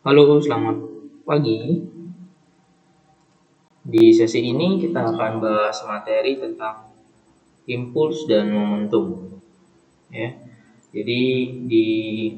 Halo, selamat pagi. Di sesi ini kita akan bahas materi tentang impuls dan momentum. Ya. Jadi di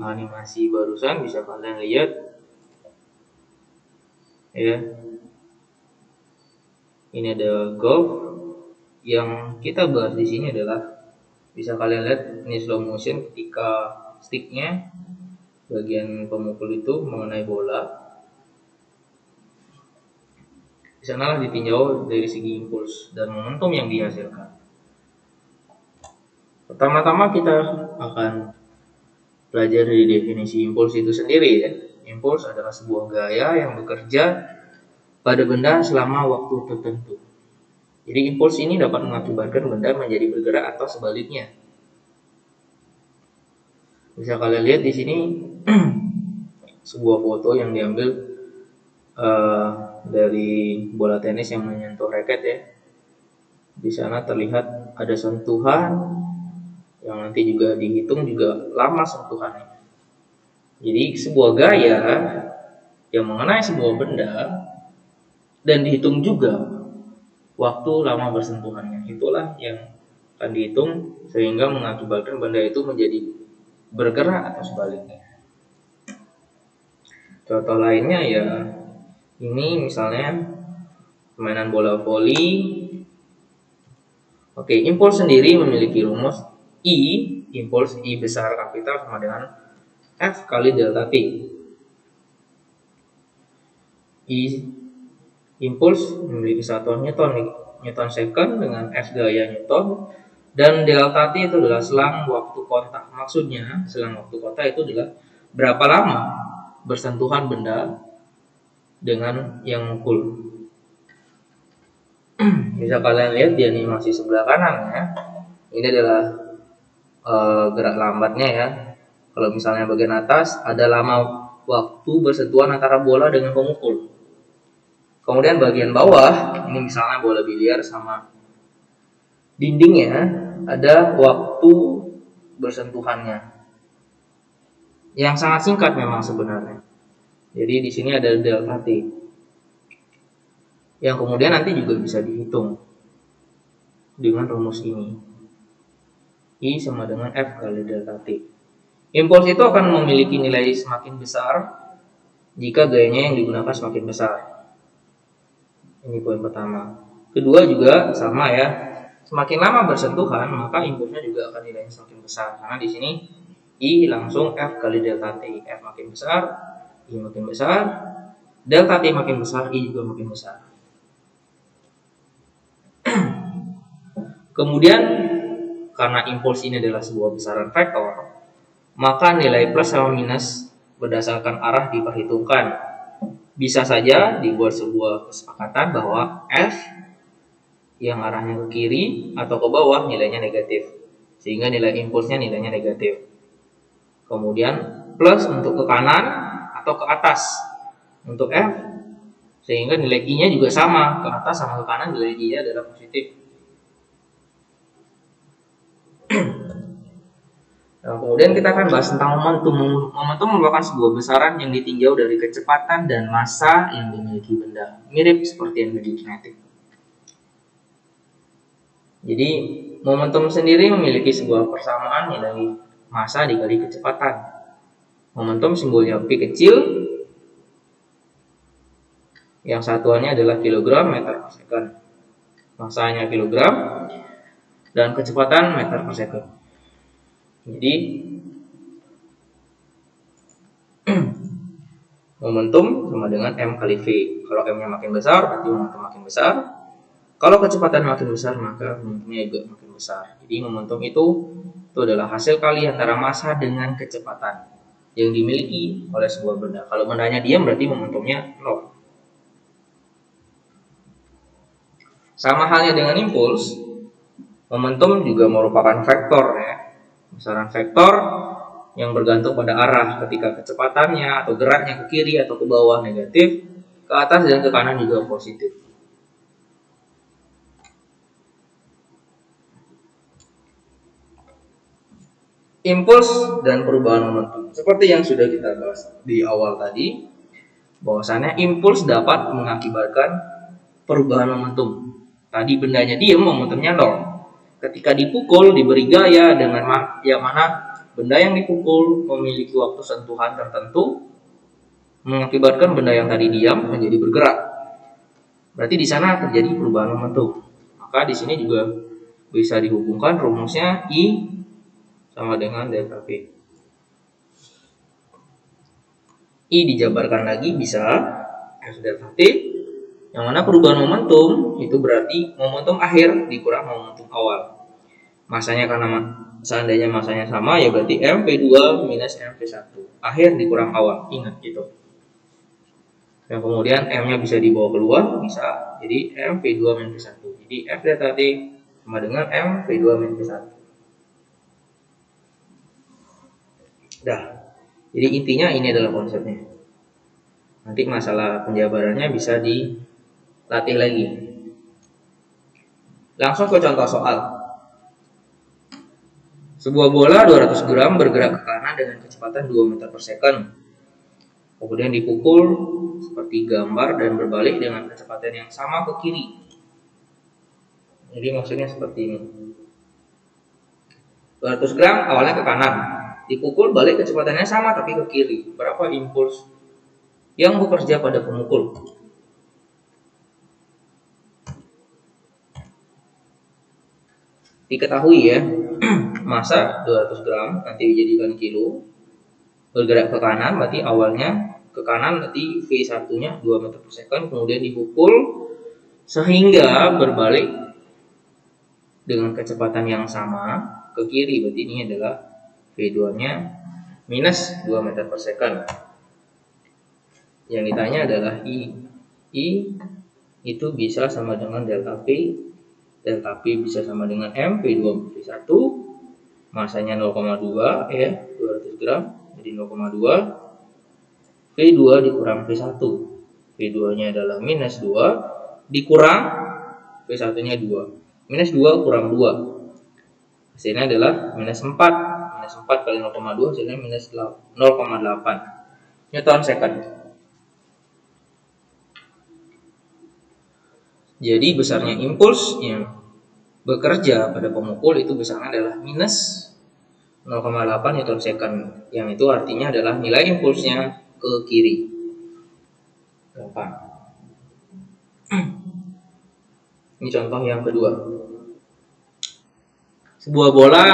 animasi barusan bisa kalian lihat, ya. Ini ada golf. Yang kita bahas di sini adalah bisa kalian lihat ini slow motion ketika sticknya bagian pemukul itu mengenai bola. Di sanalah ditinjau dari segi impuls dan momentum yang dihasilkan. Pertama-tama kita akan belajar dari definisi impuls itu sendiri ya. Impuls adalah sebuah gaya yang bekerja pada benda selama waktu tertentu. Jadi impuls ini dapat mengakibatkan benda menjadi bergerak atau sebaliknya. Bisa kalian lihat di sini sebuah foto yang diambil dari bola tenis yang menyentuh raket ya. Di sana terlihat ada sentuhan yang nanti juga dihitung juga lama sentuhannya. Jadi sebuah gaya yang mengenai sebuah benda dan dihitung juga waktu lama bersentuhannya. Itulah yang akan dihitung sehingga mengakibatkan benda itu menjadi bergerak atau sebaliknya. Contoh lainnya ya ini misalnya permainan bola voli. Oke, impuls sendiri memiliki rumus impuls I besar kapital sama dengan F kali delta T. Impuls memiliki satuan Newton second dengan F gaya Newton, dan delta T itu adalah selang waktu kontak. Maksudnya selang waktu kontak itu adalah berapa lama bersentuhan benda dengan yang mukul. Bisa kalian lihat di animasi sebelah kanan ya. Ini adalah gerak lambatnya ya. Kalau misalnya bagian atas ada lama waktu bersentuhan antara bola dengan pemukul. Kemudian bagian bawah, ini misalnya bola biliar sama dindingnya, ada waktu bersentuhannya. Yang sangat singkat memang sebenarnya. Jadi di sini ada delta T. Yang kemudian nanti juga bisa dihitung dengan rumus ini. I sama dengan F kali delta T. Impuls itu akan memiliki nilai semakin besar jika gayanya yang digunakan semakin besar. Ini poin pertama. Kedua juga sama ya. Semakin lama bersentuhan, maka impulsnya juga akan nilainya semakin besar. Karena di sini I langsung F kali delta T. F makin besar, I makin besar, delta T makin besar, I juga makin besar. Kemudian karena impuls ini adalah sebuah besaran vektor, maka nilai plus sama minus berdasarkan arah diperhitungkan. Bisa saja dibuat sebuah kesepakatan bahwa F yang arahnya ke kiri atau ke bawah nilainya negatif, sehingga nilai impulsnya nilainya negatif. Kemudian plus untuk ke kanan atau ke atas untuk F, sehingga nilai I-nya juga sama, ke atas sama ke kanan nilai I-nya adalah positif. Nah, kemudian kita akan bahas tentang momentum. Momentum merupakan sebuah besaran yang ditinjau dari kecepatan dan massa yang dimiliki benda, mirip seperti energi kinetik. Jadi momentum sendiri memiliki sebuah persamaan nilai massa dikali kecepatan. Momentum simbolnya P kecil, yang satuannya adalah kilogram meter per second. Massanya kilogram dan kecepatan meter per second. Jadi momentum sama dengan M kali V. Kalau M-nya makin besar, berarti momentum makin besar. Kalau kecepatan makin besar, maka momentumnya juga makin besar. Jadi momentum itu adalah hasil kali antara massa dengan kecepatan yang dimiliki oleh sebuah benda. Kalau bendanya diam, berarti momentumnya 0. Sama halnya dengan impuls, momentum juga merupakan vektor ya. Besaran vektor yang bergantung pada arah. Ketika kecepatannya atau geraknya ke kiri atau ke bawah negatif, ke atas dan ke kanan juga positif. Impuls dan perubahan momentum. Seperti yang sudah kita bahas di awal tadi, bahwasannya impuls dapat mengakibatkan perubahan momentum. Tadi bendanya diam, momentumnya 0. Ketika dipukul, diberi gaya dengan yang mana benda yang dipukul memiliki waktu sentuhan tertentu, mengakibatkan benda yang tadi diam menjadi bergerak. Berarti di sana terjadi perubahan momentum. Maka di sini juga bisa dihubungkan rumusnya I sama dengan delta V. I dijabarkan lagi bisa F delta T, yang mana perubahan momentum itu berarti momentum akhir dikurang momentum awal. Masanya karena seandainya masanya sama ya berarti mv2 minus mv1. Akhir dikurang awal, ingat gitu. Dan kemudian M-nya bisa dibawa keluar, bisa jadi mv2 min v1. Jadi F delta T sama dengan mv2 min v1. Dah. Jadi intinya ini adalah konsepnya. Nanti masalah penjabarannya bisa dilatih lagi. Langsung ke contoh soal. Sebuah bola 200 gram bergerak ke kanan dengan kecepatan 2 meter per second. Kemudian dipukul seperti gambar dan berbalik dengan kecepatan yang sama ke kiri. Jadi maksudnya seperti ini. 200 gram awalnya ke kanan. Dipukul balik kecepatannya sama tapi ke kiri. Berapa impuls yang bekerja pada pemukul? Diketahui ya, massa 200 gram nanti dijadikan kilo, bergerak ke kanan berarti awalnya ke kanan, berarti V1 nya 2 meter per second, kemudian dipukul sehingga berbalik dengan kecepatan yang sama ke kiri, berarti ini adalah V2 nya minus 2 meter per second. Yang ditanya adalah I itu bisa sama dengan delta P. Delta P bisa sama dengan M, V2 V1, masanya 0,2 ya, 200 gram, jadi 0,2, V2 dikurang V1. V2 nya adalah minus 2, dikurang V1 nya 2. Minus 2 kurang 2, hasilnya adalah minus 4. Minus 4 kali 0,2 hasilnya minus 0,8 Newton second. Jadi besarnya impuls yang bekerja pada pemukul itu besarnya adalah minus 0,8 Newton second, yang itu artinya adalah nilai impulsnya ke kiri. Gampang. Ini contoh yang kedua. Sebuah bola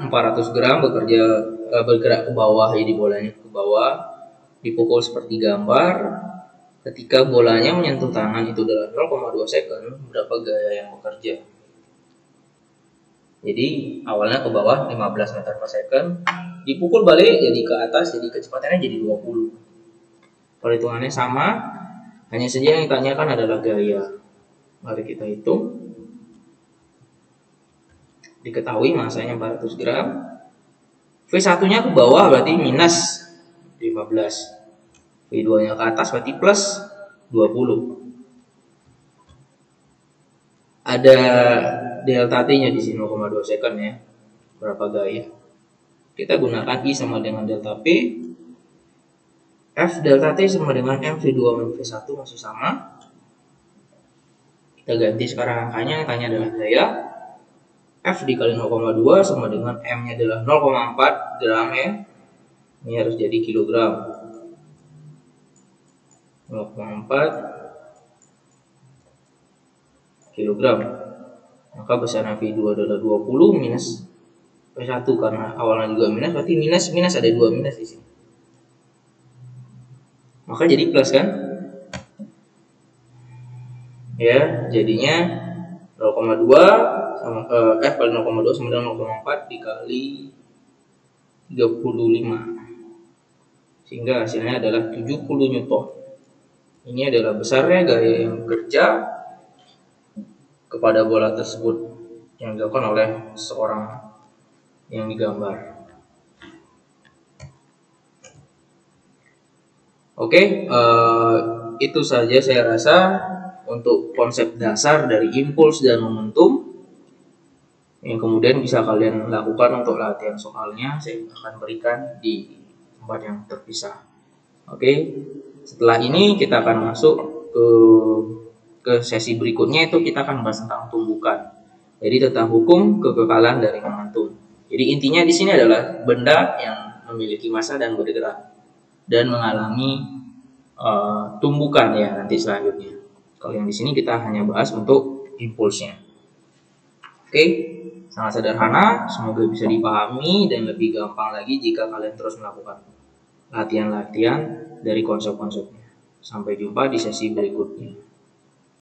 400 gram bergerak ke bawah, jadi bolanya ke bawah, dipukul seperti gambar. Ketika bolanya menyentuh tangan itu dalam 0,2 second, berapa gaya yang bekerja? Jadi awalnya ke bawah 15 meter per second, dipukul balik jadi ke atas, jadi kecepatannya jadi 20. Perhitungannya sama, hanya saja yang ditanyakan adalah gaya. Mari kita hitung. Diketahui masanya 400 gram, V1 nya ke bawah berarti minus 15, V2 nya ke atas berarti plus 20. Ada delta T nya di sini 0,2 second ya. Berapa gaya? Kita gunakan I sama dengan delta P. F delta T sama dengan mv2 min v1 masih sama. Kita ganti sekarang angkanya, tanya adalah gaya. F dikali 0,2 sama dengan M nya adalah 0,4 gram ya. Ini harus jadi kilogram. 0,4 kilogram. Maka besaran V2 adalah 20 minus V1 karena awalnya juga minus, berarti minus ada 2 minus di sini. Maka jadi plus kan? Ya, jadinya 0,2 sama F kali 0,2 sama dengan 0,4 dikali 35. Sehingga hasilnya adalah 70 Newton. Ini adalah besarnya gaya yang bekerja kepada bola tersebut yang dilakukan oleh seorang yang digambar. Oke, itu saja saya rasa untuk konsep dasar dari impuls dan momentum yang kemudian bisa kalian lakukan untuk latihan soalnya. Saya akan berikan di tempat yang terpisah. Oke. Setelah ini kita akan masuk ke sesi berikutnya, itu kita akan bahas tentang tumbukan. Jadi tentang hukum kekekalan dari momentum. Jadi intinya di sini adalah benda yang memiliki massa dan bergerak dan mengalami tumbukan ya nanti selanjutnya. Kalau yang di sini kita hanya bahas untuk impulsnya. Oke, sangat sederhana, semoga bisa dipahami dan lebih gampang lagi jika kalian terus melakukan latihan-latihan dari konsep-konsepnya. Sampai jumpa di sesi berikutnya.